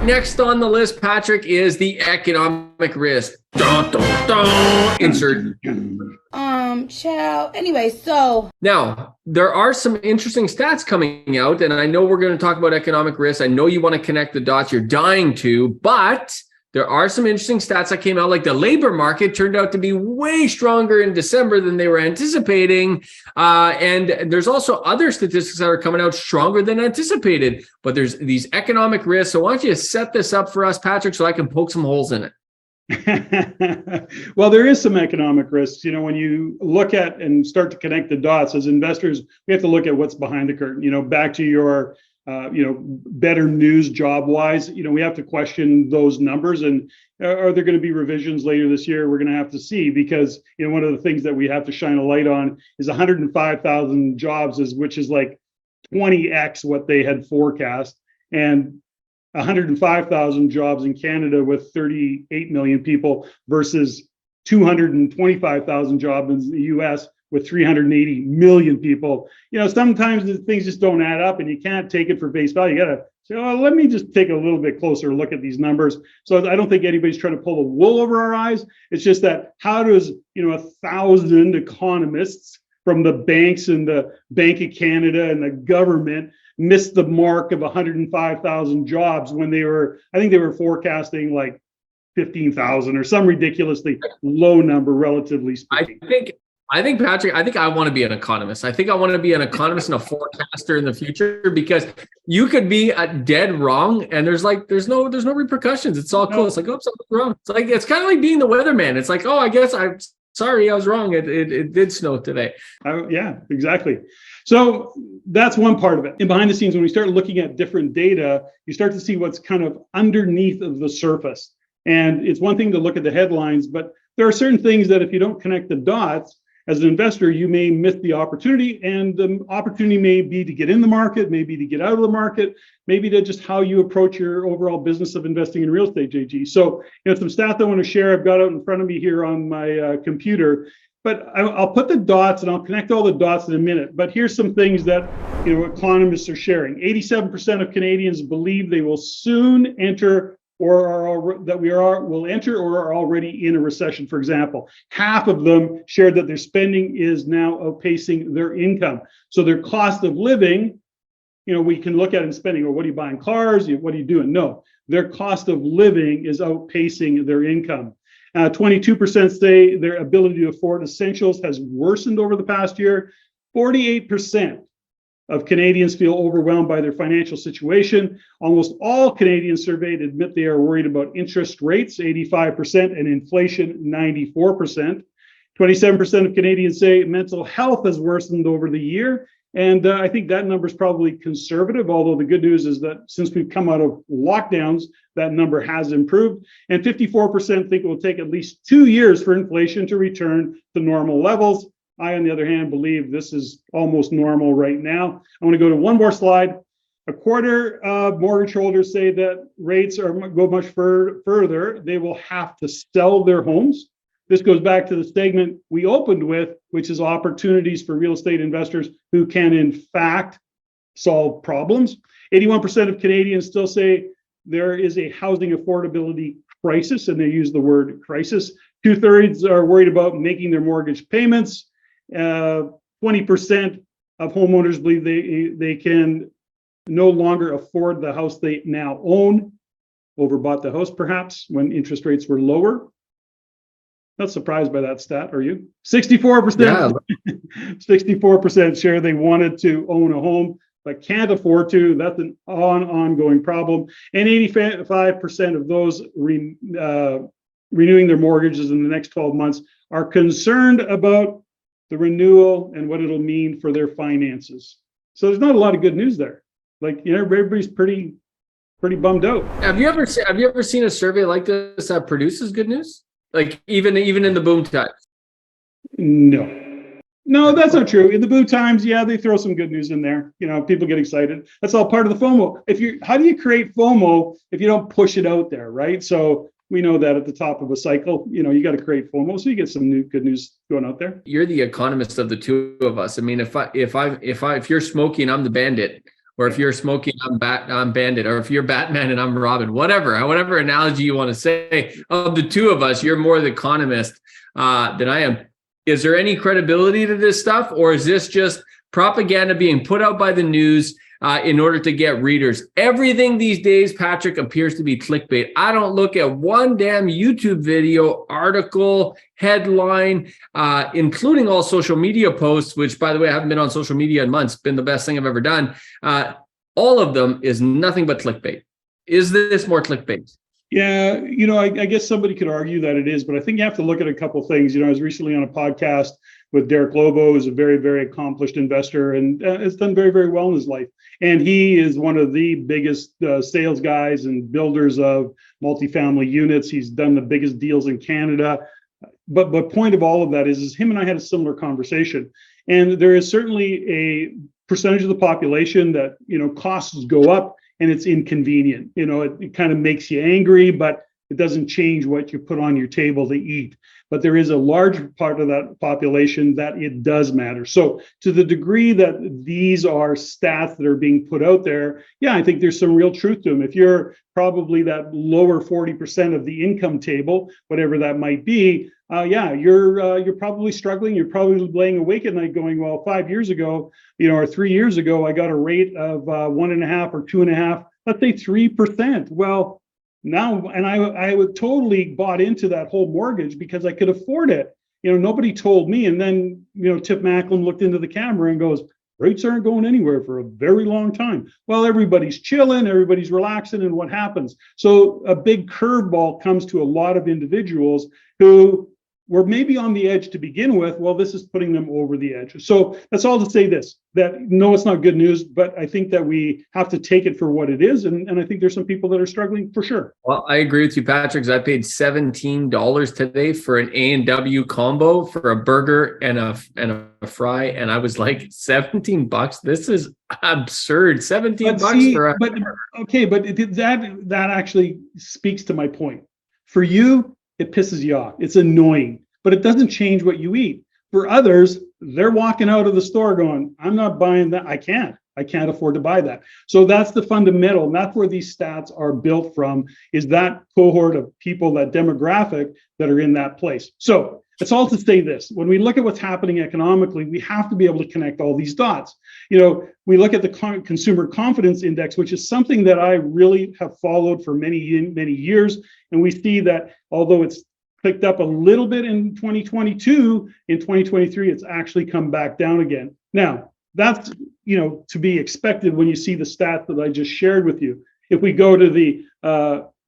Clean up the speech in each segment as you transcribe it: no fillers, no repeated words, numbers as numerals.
Next on the list, Patrick, is the economic risk. Dun, dun, dun. Insert. Child. Anyway, so Now, there are some interesting stats coming out, and I know we're going to talk about economic risk. I know you want to connect the dots. You're dying to, but there are some interesting stats that came out, like the labor market turned out to be way stronger in December than they were anticipating. And there's also other statistics that are coming out stronger than anticipated. But there's these economic risks. So why don't you set this up for us, Patrick, so I can poke some holes in it? Well, there is some economic risks. When you look at and start to connect the dots as investors, we have to look at what's behind the curtain. Back to your better news job wise, we have to question those numbers. And are there going to be revisions later this year? We're going to have to see, because one of the things that we have to shine a light on is 105,000 jobs, which is like 20x what they had forecast, and 105,000 jobs in Canada with 38 million people versus 225,000 jobs in the US with 380 million people. Sometimes things just don't add up, and you can't take it for face value. You got to say, oh, let me just take a little bit closer look at these numbers. So I don't think anybody's trying to pull the wool over our eyes. It's just that how does 1,000 economists from the banks and the Bank of Canada and the government missed the mark of 105,000 jobs when I think they were forecasting like 15,000 or some ridiculously low number, relatively speaking. I think, Patrick, I want to be an economist. I think I want to be an economist and a forecaster in the future, because you could be dead wrong, and there's no repercussions. It's all cool. It's like, oh, something's wrong. It's kind of like being the weatherman. It's like, oh, I guess sorry, I was wrong. It did snow today. Yeah, exactly. So that's one part of it. And behind the scenes, when we start looking at different data, you start to see what's kind of underneath of the surface. And it's one thing to look at the headlines, but there are certain things that if you don't connect the dots, as an investor, you may miss the opportunity. And the opportunity may be to get in the market, maybe to get out of the market, maybe to just how you approach your overall business of investing in real estate, JG. So, some stats I want to share, I've got out in front of me here on my computer. But I'll put the dots and I'll connect all the dots in a minute. But here's some things that economists are sharing. 87% of Canadians believe they will soon enter will enter or are already in a recession, for example. Half of them shared that their spending is now outpacing their income. So their cost of living, we can look at in spending, or what are you buying, cars? What are you doing? No, their cost of living is outpacing their income. 22% say their ability to afford essentials has worsened over the past year. 48% of Canadians feel overwhelmed by their financial situation. Almost all Canadians surveyed admit they are worried about interest rates, 85%, and inflation, 94%. 27% of Canadians say mental health has worsened over the year. And I think that number is probably conservative, although the good news is that since we've come out of lockdowns, that number has improved. And 54% think it will take at least 2 years for inflation to return to normal levels. I, on the other hand, believe this is almost normal right now. I want to go to one more slide. A quarter of mortgage holders say that rates go much further. They will have to sell their homes. This goes back to the segment we opened with, which is opportunities for real estate investors who can, in fact, solve problems. 81% of Canadians still say there is a housing affordability crisis, and they use the word crisis. 2/3 are worried about making their mortgage payments. 20% of homeowners believe they can no longer afford the house they now own. Overbought the house, perhaps, when interest rates were lower. Not surprised by that stat, are you? 64%, 64% share they wanted to own a home, but can't afford to. That's an ongoing problem. And 85% of those renewing their mortgages in the next 12 months are concerned about the renewal and what it'll mean for their finances. So there's not a lot of good news there. Everybody's pretty bummed out. Have you ever seen a survey like this that produces good news? Like even in the boom times? No, that's not true. In the boom times, yeah, they throw some good news in there. People get excited. That's all part of the FOMO. How do you create FOMO if you don't push it out there, right? So we know that at the top of a cycle, you got to create FOMO so you get some good news going out there. You're the economist of the two of us. I mean, if you're Smokey and I'm the bandit, Or if you're smoking, I'm Bandit. Or if you're Batman and I'm Robin, whatever analogy you want to say. Of the two of us, you're more the economist than I am. Is there any credibility to this stuff? Or is this just propaganda being put out by the news in order to get readers? Everything these days, Patrick, appears to be clickbait. I don't look at one damn YouTube video, article, headline, including all social media posts, which, by the way, I haven't been on social media in months. Been the best thing I've ever done. All of them is nothing but clickbait. Is this more clickbait? Yeah, I guess somebody could argue that it is, but I think you have to look at a couple things. I was recently on a podcast with Derek Lobo, who's a very, very accomplished investor and has done very, very well in his life. And he is one of the biggest sales guys and builders of multifamily units. He's done the biggest deals in Canada. But point of all of that is him and I had a similar conversation. And there is certainly a percentage of the population that, costs go up and it's inconvenient. It kind of makes you angry, but it doesn't change what you put on your table to eat. But there is a large part of that population that it does matter. So to the degree that these are stats that are being put out there, yeah, I think there's some real truth to them. If you're probably that lower 40% of the income table, whatever that might be, you're probably struggling. You're probably laying awake at night going, well, 5 years ago, or 3 years ago, I got a rate of 1.5 or 2.5, let's say 3%. Well, now, and I would totally bought into that whole mortgage because I could afford it. Nobody told me. And then, Tip Macklin looked into the camera and goes, rates aren't going anywhere for a very long time. Well, everybody's chilling, everybody's relaxing, and what happens? So a big curveball comes to a lot of individuals who were maybe on the edge to begin with. Well, this is putting them over the edge. So that's all to say this, that no, it's not good news, but I think that we have to take it for what it is. And I think there's some people that are struggling for sure. Well, I agree with you, Patrick, because I paid $17 today for an A&W combo for a burger and a fry. And I was like, $17? This is absurd. $17 for a burger. Okay, but that actually speaks to my point. For you, it pisses you off. It's annoying, but it doesn't change what you eat. For others, they're walking out of the store going, I'm not buying that. I can't afford to buy that. So that's the fundamental. And that's where these stats are built from, is that cohort of people, that demographic that are in that place. So it's all to say this. When we look at what's happening economically, we have to be able to connect all these dots. We look at the consumer confidence index, which is something that I really have followed for many, many years. And we see that although it's picked up a little bit in 2022, in 2023, it's actually come back down again. Now, that's, to be expected when you see the stats that I just shared with you. If we go to the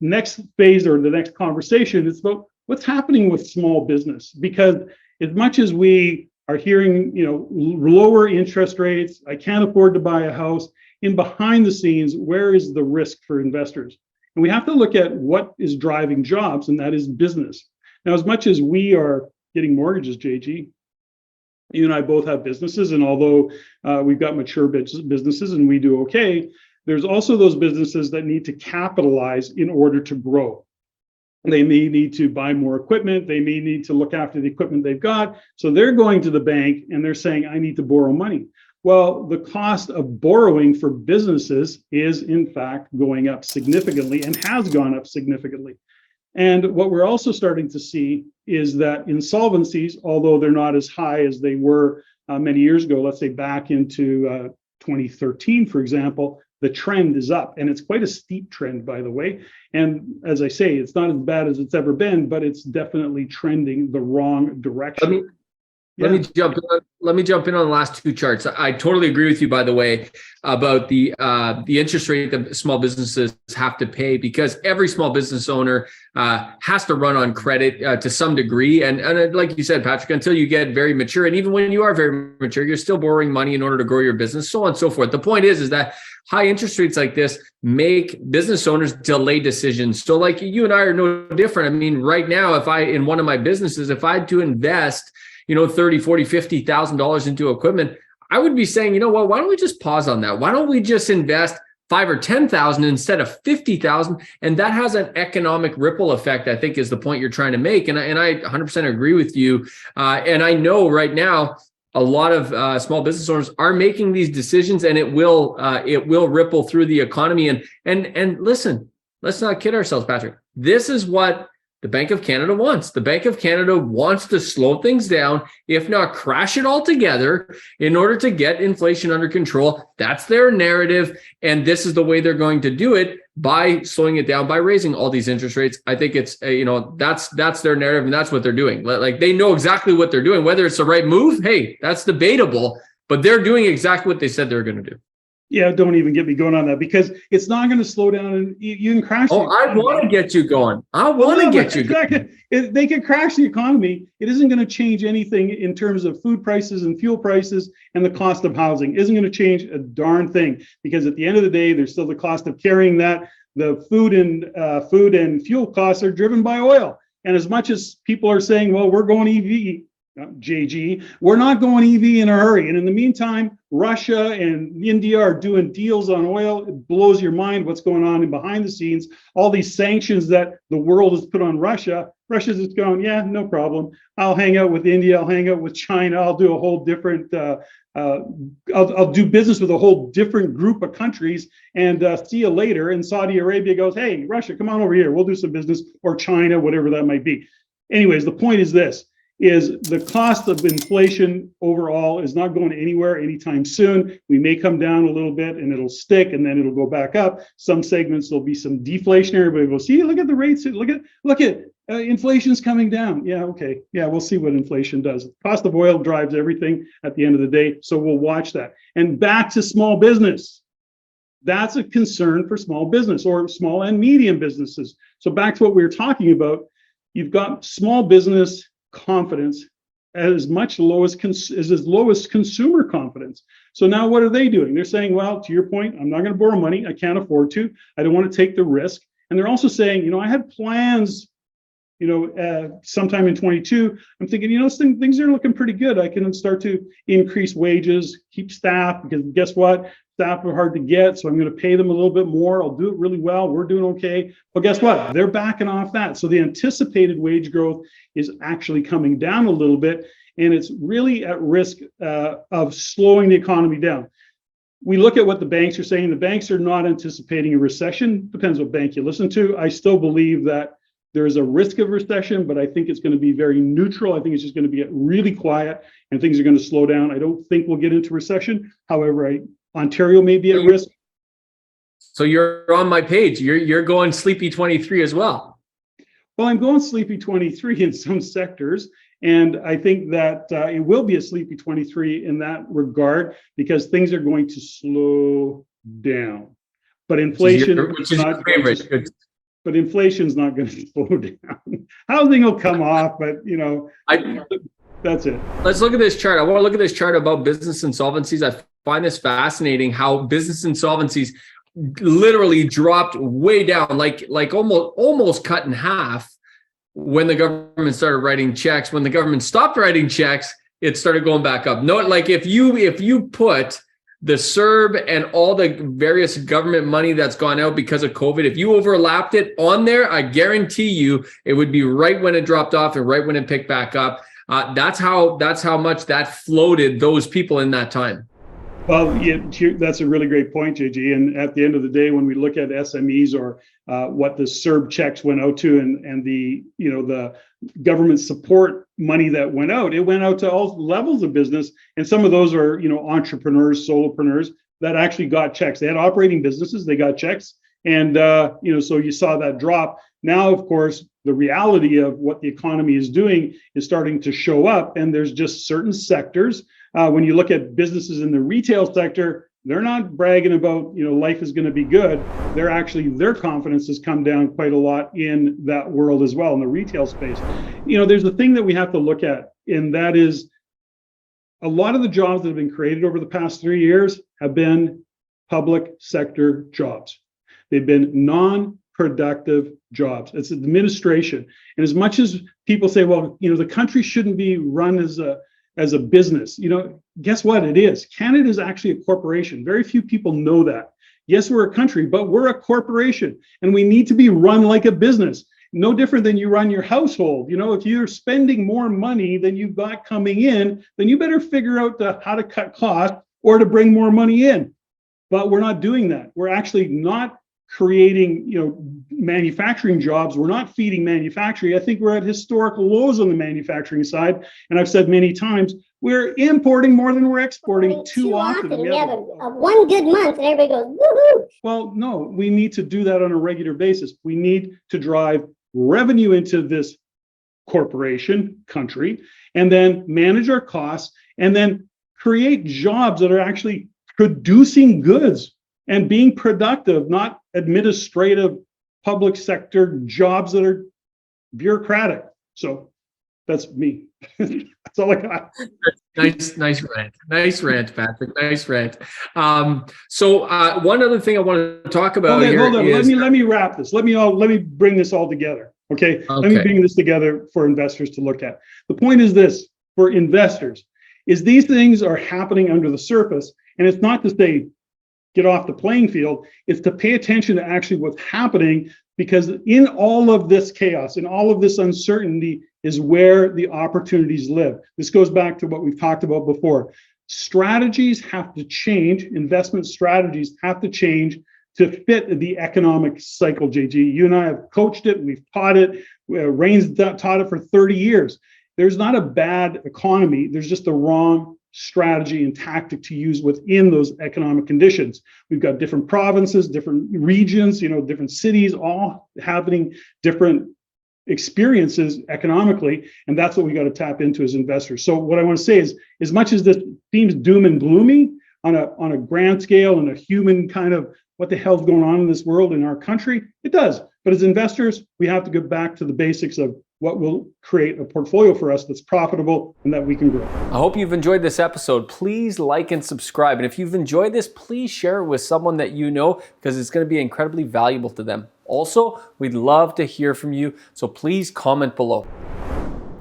next phase or the next conversation, it's about what's happening with small business. Because as much as we are hearing, lower interest rates, I can't afford to buy a house, in behind the scenes, where is the risk for investors? And we have to look at what is driving jobs, and that is business. Now, as much as we are getting mortgages, JG, you and I both have businesses, and although we've got mature businesses and we do okay, there's also those businesses that need to capitalize in order to grow. They may need to buy more equipment. They may need to look after the equipment they've got. So they're going to the bank and they're saying, I need to borrow money. Well, the cost of borrowing for businesses is, in fact, going up significantly and has gone up significantly. And what we're also starting to see is that insolvencies, although they're not as high as they were many years ago, let's say back into 2013, for example, the trend is up. And it's quite a steep trend, by the way. And as I say, it's not as bad as it's ever been, but it's definitely trending the wrong direction. Let me jump in on the last two charts. I totally agree with you, by the way, about the interest rate that small businesses have to pay, because every small business owner has to run on credit to some degree. And like you said, Patrick, until you get very mature, and even when you are very mature, you're still borrowing money in order to grow your business, so on and so forth. The point is that high interest rates like this make business owners delay decisions. So like you and I are no different. I mean, right now, in one of my businesses, if I had to invest $30,000, $40,000, $50,000 into equipment, I would be saying, why don't we just pause on that? Why don't we just invest $5,000 or $10,000 instead of $50,000? And that has an economic ripple effect, I think, is the point you're trying to make. And I 100% agree with you. And I know right now, a lot of small business owners are making these decisions, and it will ripple through the economy. And listen, let's not kid ourselves, Patrick. This is what the Bank of Canada wants. The Bank of Canada wants to slow things down, if not crash it all together, in order to get inflation under control. That's their narrative. And this is the way they're going to do it, by slowing it down, by raising all these interest rates. I think it's, that's their narrative, and that's what they're doing. Like, they know exactly what they're doing. Whether it's the right move, hey, that's debatable, but they're doing exactly what they said they were going to do. Yeah, don't even get me going on that, because it's not going to slow down, and you can crash. Oh, I want to get you going. I want to get you going. They can crash the economy. It isn't going to change anything in terms of food prices and fuel prices, and the cost of housing isn't going to change a darn thing, because at the end of the day, there's still the cost of carrying that. The food and fuel costs are driven by oil. And as much as people are saying, well, we're going EV, JG, we're not going EV in a hurry. And in the meantime, Russia and India are doing deals on oil. It blows your mind what's going on behind the scenes. All these sanctions that the world has put on Russia. Russia's just going, yeah, no problem. I'll hang out with India. I'll hang out with China. I'll do a whole different, I'll do business with a whole different group of countries, and see you later. And Saudi Arabia goes, hey, Russia, come on over here. We'll do some business, or China, whatever that might be. Anyways, the point is this. Is the cost of inflation overall is not going anywhere anytime soon. We may come down a little bit, and it'll stick, and then it'll go back up. Some segments there'll be some deflationary, but we'll see. Look at the rates. Look at inflation's coming down. Yeah, okay. Yeah, we'll see what inflation does. The cost of oil drives everything at the end of the day, so we'll watch that. And back to small business. That's a concern for small business, or small and medium businesses. So back to what we were talking about. You've got small business confidence as low as consumer confidence. So now what are they doing? They're saying, well, to your point, I'm not going to borrow money. I can't afford to. I don't want to take the risk. And they're also saying, I had plans, sometime in 22, I'm thinking, things are looking pretty good. I can start to increase wages, keep staff, because guess what? Staff are hard to get, so I'm going to pay them a little bit more. I'll do it really well. We're doing okay. But guess what? They're backing off that. So the anticipated wage growth is actually coming down a little bit, and it's really at risk of slowing the economy down. We look at what the banks are saying. The banks are not anticipating a recession. Depends what bank you listen to. I still believe that there's a risk of recession, but I think it's going to be very neutral. I think it's just going to be really quiet, and things are going to slow down. I don't think we'll get into recession. However, Ontario may be at risk. So you're on my page. You're going sleepy 23 as well. Well, I'm going sleepy 23 in some sectors, and I think that it will be a sleepy 23 in that regard, because things are going to slow down. But inflation, inflation's not going to slow down. Housing will come off, but that's it. Let's look at this chart. I want to look at this chart about business insolvencies. I find this fascinating, how business insolvencies literally dropped way down, like almost cut in half when the government started writing checks. When the government stopped writing checks, it started going back up. No, like if you put the CERB and all the various government money that's gone out because of COVID, if you overlapped it on there, I guarantee you it would be right when it dropped off and right when it picked back up. That's how much that floated those people in that time. Well, yeah, that's a really great point, JG. And at the end of the day, when we look at SMEs or what the CERB checks went out to, and the government support money that went out, it went out to all levels of business. And some of those are entrepreneurs, solopreneurs that actually got checks. They had operating businesses, they got checks, and so you saw that drop. Now, of course, the reality of what the economy is doing is starting to show up, and there's just certain sectors. When you look at businesses in the retail sector, they're not bragging about, life is going to be good. Their confidence has come down quite a lot in that world as well, in the retail space. There's a thing that we have to look at, and that is a lot of the jobs that have been created over the past 3 years have been public sector jobs. They've been non-productive jobs. It's administration. And as much as people say, well, the country shouldn't be run as a business, guess what? It is. Canada is actually a corporation. Very few people know that. Yes, we're a country, but we're a corporation, and we need to be run like a business. no different than you run your household. If you're spending more money than you've got coming in, then you better figure out how to cut costs or to bring more money in. But we're not doing that. We're actually not creating, manufacturing jobs. We're not feeding manufacturing. I think we're at historical lows on the manufacturing side. And I've said many times, we're importing more than we're exporting too often. We have a one good month and everybody goes, woohoo. Well, no, we need to do that on a regular basis. We need to drive revenue into this corporation, country, and then manage our costs, and then create jobs that are actually producing goods and being productive, not administrative public sector jobs that are bureaucratic. So that's me. That's all I got. Nice rant, Patrick. Nice rant. So one other thing I want to talk about Hold on. is Let me wrap this. Let me bring this all together. Okay. Let me bring this together for investors to look at. The point is this: for investors, is these things are happening under the surface, and it's not to say get off the playing field. It's to pay attention to actually what's happening, because in all of this chaos, in all of this uncertainty, is where the opportunities live. This goes back to what we've talked about before. Strategies have to change. Investment strategies have to change to fit the economic cycle, JG. You and I have coached it. We've taught it. Rain's taught it for 30 years. There's not a bad economy. There's just the wrong strategy and tactic to use within those economic conditions. We've got different provinces, different regions, different cities, all having different experiences economically, and that's what we got to tap into as investors. So what I want to say is, as much as this seems doom and gloomy on a grand scale and a human kind of what the hell's going on in this world, in our country, it does. But as investors, we have to go back to the basics of what will create a portfolio for us that's profitable and that we can grow. I hope you've enjoyed this episode. Please like and subscribe. And if you've enjoyed this, please share it with someone that you know, because it's going to be incredibly valuable to them. Also, we'd love to hear from you, so please comment below.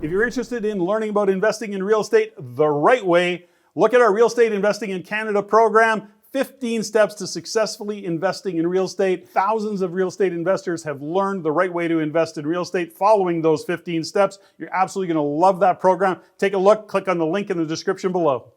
If you're interested in learning about investing in real estate the right way, look at our Real Estate Investing in Canada program. 15 steps to successfully investing in real estate. Thousands of real estate investors have learned the right way to invest in real estate following those 15 steps. You're absolutely going to love that program. Take a look, click on the link in the description below.